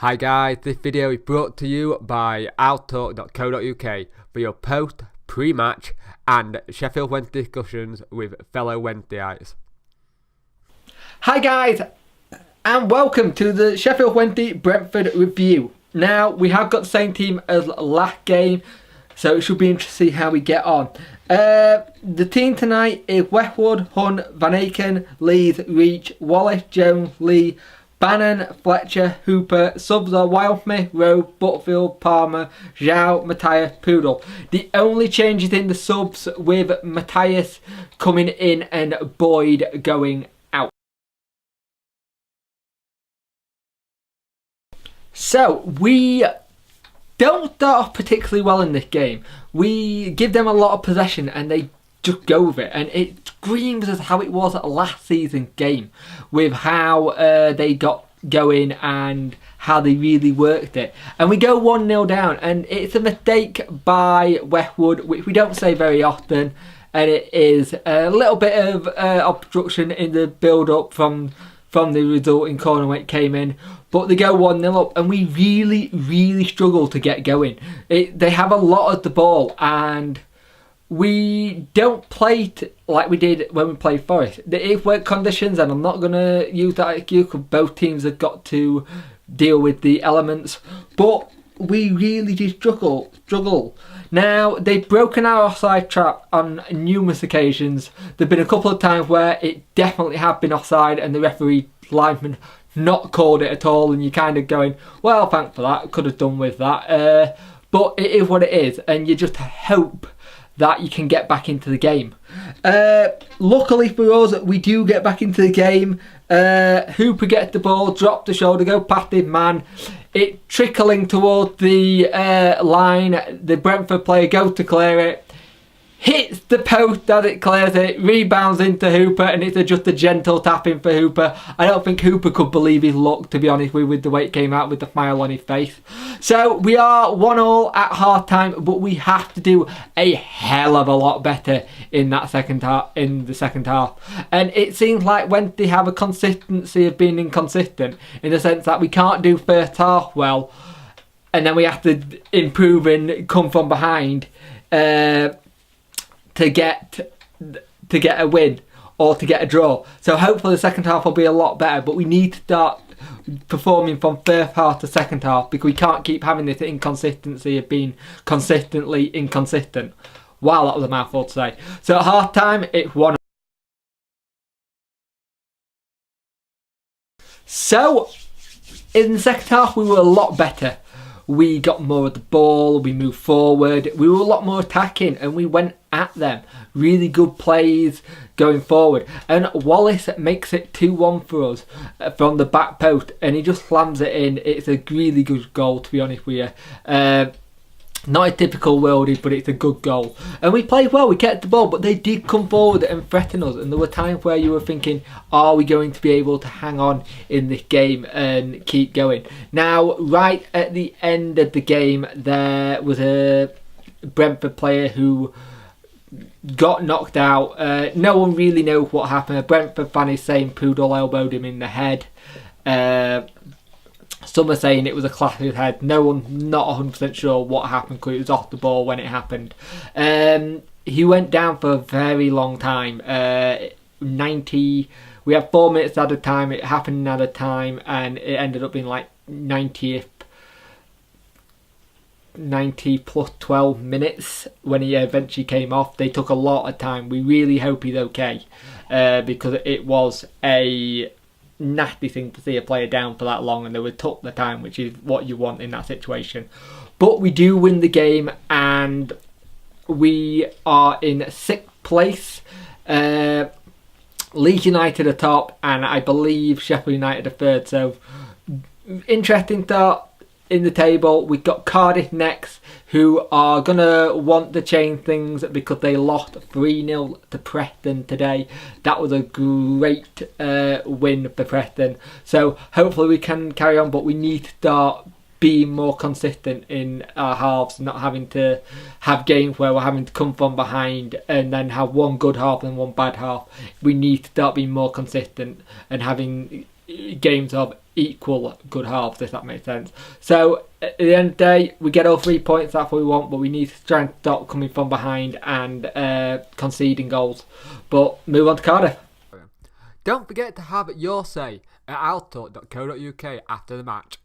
Hi guys, this video is brought to you by outtalk.co.uk for your post, pre-match and Sheffield Wednesday discussions with fellow Wednesdayites. Hi guys, and welcome to the Sheffield Wednesday Brentford review. Now, we have got the same team as last game, so it should be interesting to see how we get on. The team tonight is Westwood, Hun, Van Aken, Lees, Reach, Wallace, Jones, Lee, Bannon, Fletcher, Hooper, subs are Wildsmith, Rowe, Butterfield, Palmer, Zhao, Matthias, Poodle. The only changes in the subs with Matthias coming in and Boyd going out. So, we don't start off particularly well in this game. We give them a lot of possession and they just go with it, and it screams as how it was at last season's game with how they got going and how they really worked it. And we go 1-0 down, and it's a mistake by Westwood, which we don't say very often, and it is a little bit of obstruction in the build-up from the resulting corner when it came in. But they go 1-0 up, and we really struggle to get going. They have a lot of the ball, and we don't play like we did when we played Forest. There is wet conditions, and I'm not going to use that excuse because both teams have got to deal with the elements. But we really did struggle. Now, they've broken our offside trap on numerous occasions. There have been a couple of times where it definitely have been offside and the referee linesman not called it at all, and you're kind of going, well, thanks for that, could have done with that. But it is what it is, and you just hope that you can get back into the game. Luckily for us, we do get back into the game. Hooper gets the ball, drop the shoulder, go past his man. It trickling towards the line. The Brentford player goes to clear it. Hits the post as it clears it, rebounds into Hooper, and it's just a gentle tapping for Hooper. I don't think Hooper could believe his luck, to be honest with the way it came out with the smile on his face. So we are 1-1 at half time, but we have to do a hell of a lot better in that second half. And it seems like when they have a consistency of being inconsistent, in the sense that we can't do first half well, and then we have to improve and come from behind to get a win or to get a draw. So hopefully the second half will be a lot better, but we need to start performing from first half to second half, because we can't keep having this inconsistency of being consistently inconsistent. Wow, that was a mouthful to say. So at half time, it's 1-0. So in the second half, we were a lot better. We got more of the ball, we moved forward, we were a lot more attacking, and we went at them. Really good plays going forward. And Wallace makes it 2-1 for us from the back post, and he just slams it in. It's a really good goal, to be honest with you. Not a typical worldie, but it's a good goal. And we played well, we kept the ball, but they did come forward and threaten us. And there were times where you were thinking, are we going to be able to hang on in this game and keep going? Now, right at the end of the game, there was a Brentford player who got knocked out. No one really knows what happened. A Brentford fan is saying Poodle elbowed him in the head. Some are saying it was a clash of his head. No one, not 100% sure what happened, because it was off the ball when it happened. He went down for a very long time. We had 4 minutes at a time. It happened at a time, and it ended up being like 90 plus 12 minutes when he eventually came off. They took a lot of time. We really hope he's okay, because it was a nasty thing to see a player down for that long, and they would took the time, which is what you want in that situation. But we do win the game, and we are in 6th place. Leeds United are top, and I believe Sheffield United are 3rd. So interesting start in the table. We've got Cardiff next, who are going to want to change things because they lost 3-0 to Preston today. That was a great win for Preston. So hopefully we can carry on, but we need to start being more consistent in our halves, not having to have games where we're having to come from behind and then have one good half and one bad half. We need to start being more consistent and having games of equal good halves, if that makes sense. So at the end of the day, we get all 3 points, that's what we want, but we need to try and stop coming from behind and conceding goals. But move on to Cardiff. Don't forget to have your say at outtalk.co.uk after the match.